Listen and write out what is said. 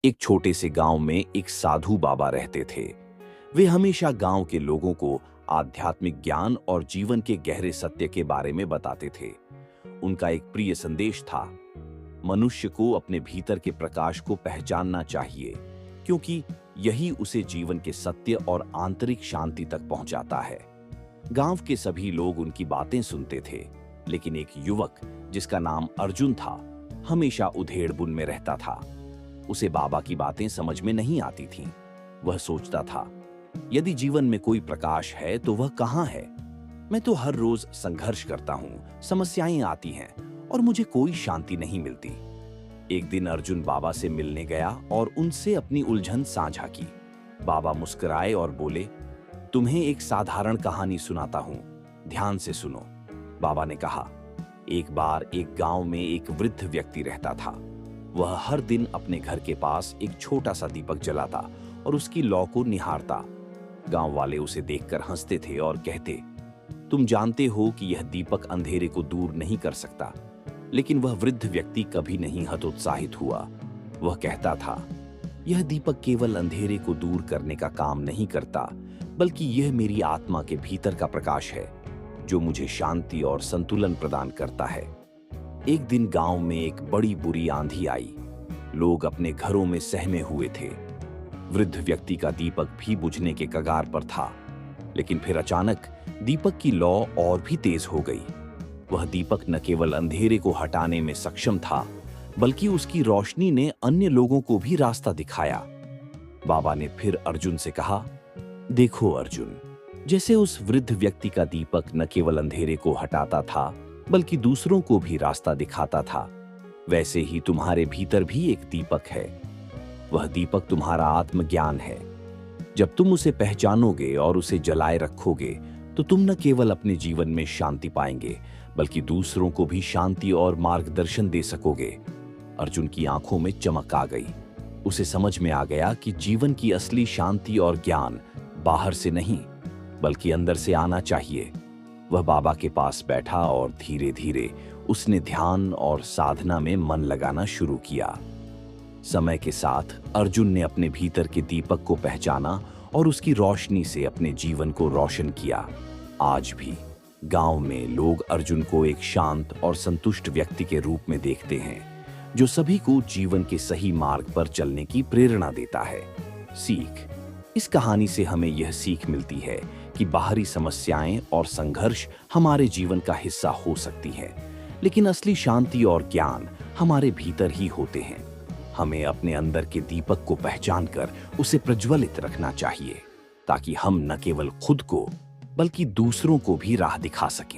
एक छोटे से गांव में एक साधु बाबा रहते थे। वे हमेशा गांव के लोगों को आध्यात्मिक ज्ञान और जीवन के गहरे सत्य के बारे में बताते थे। उनका एक प्रिय संदेश था, मनुष्य को अपने भीतर के प्रकाश को पहचानना चाहिए, क्योंकि यही उसे जीवन के सत्य और आंतरिक शांति तक पहुंचाता है। गांव के सभी लोग उनकी बातें सुनते थे, लेकिन एक युवक जिसका नाम अर्जुन था, हमेशा उधेड़-बुन में रहता था। उसे बाबा की बातें समझ में नहीं आती थीं। वह सोचता था, यदि जीवन में कोई प्रकाश है तो वह कहाँ है? मैं तो हर रोज संघर्ष करता हूँ, समस्याएं आती हैं और मुझे कोई शांति नहीं मिलती। एक दिन अर्जुन बाबा से मिलने गया और उनसे अपनी उलझन साझा की। बाबा मुस्कुराए और बोले, तुम्हें एक साधारण कहानी सुनाता हूँ, ध्यान से सुनो। बाबा ने कहा, एक बार एक गांव में एक वृद्ध व्यक्ति रहता था। वह हर दिन अपने घर के पास एक छोटा सा दीपक जलाता और उसकी लौ को निहारता। गांव वाले उसे देखकर हंसते थे और कहते, तुम जानते हो कि यह दीपक अंधेरे को दूर नहीं कर सकता। लेकिन वह वृद्ध व्यक्ति कभी नहीं हतोत्साहित हुआ। वह कहता था, यह दीपक केवल अंधेरे को दूर करने का काम नहीं करता, बल्कि यह मेरी आत्मा के भीतर का प्रकाश है, जो मुझे शांति और संतुलन प्रदान करता है। एक दिन गांव में एक बड़ी बुरी आंधी आई। लोग अपने घरों में सहमे हुए थे। वृद्ध व्यक्ति का दीपक भी बुझने के कगार पर था, लेकिन फिर अचानक दीपक की लौ और भी तेज हो गई। वह दीपक न केवल अंधेरे को हटाने में सक्षम था, बल्कि उसकी रोशनी ने अन्य लोगों को भी रास्ता दिखाया। बाबा ने फिर अर्जुन से कहा, देखो अर्जुन, जैसे उस वृद्ध व्यक्ति का दीपक न केवल अंधेरे को हटाता था, बल्कि दूसरों को भी रास्ता दिखाता था, वैसे ही तुम्हारे भीतर भी एक दीपक है। वह दीपक तुम्हारा आत्मज्ञान है। जब तुम उसे पहचानोगे और उसे जलाए रखोगे, तो तुम न केवल अपने जीवन में शांति पाएंगे, बल्कि दूसरों को भी शांति और मार्गदर्शन दे सकोगे। अर्जुन की आंखों में चमक आ गई। उसे समझ में आ गया कि जीवन की असली शांति और ज्ञान बाहर से नहीं, बल्कि अंदर से आना चाहिए। वह बाबा के पास बैठा और धीरे धीरे उसने ध्यान और साधना में मन लगाना शुरू किया। समय के साथ अर्जुन ने अपने भीतर के दीपक को पहचाना और उसकी रोशनी से अपने जीवन को रोशन किया। आज भी गांव में लोग अर्जुन को एक शांत और संतुष्ट व्यक्ति के रूप में देखते हैं, जो सभी को जीवन के सही मार्ग पर चलने की प्रेरणा देता है। सीख, इस कहानी से हमें यह सीख मिलती है कि बाहरी समस्याएं और संघर्ष हमारे जीवन का हिस्सा हो सकती है, लेकिन असली शांति और ज्ञान हमारे भीतर ही होते हैं। हमें अपने अंदर के दीपक को पहचानकर उसे प्रज्वलित रखना चाहिए, ताकि हम न केवल खुद को, बल्कि दूसरों को भी राह दिखा सकें।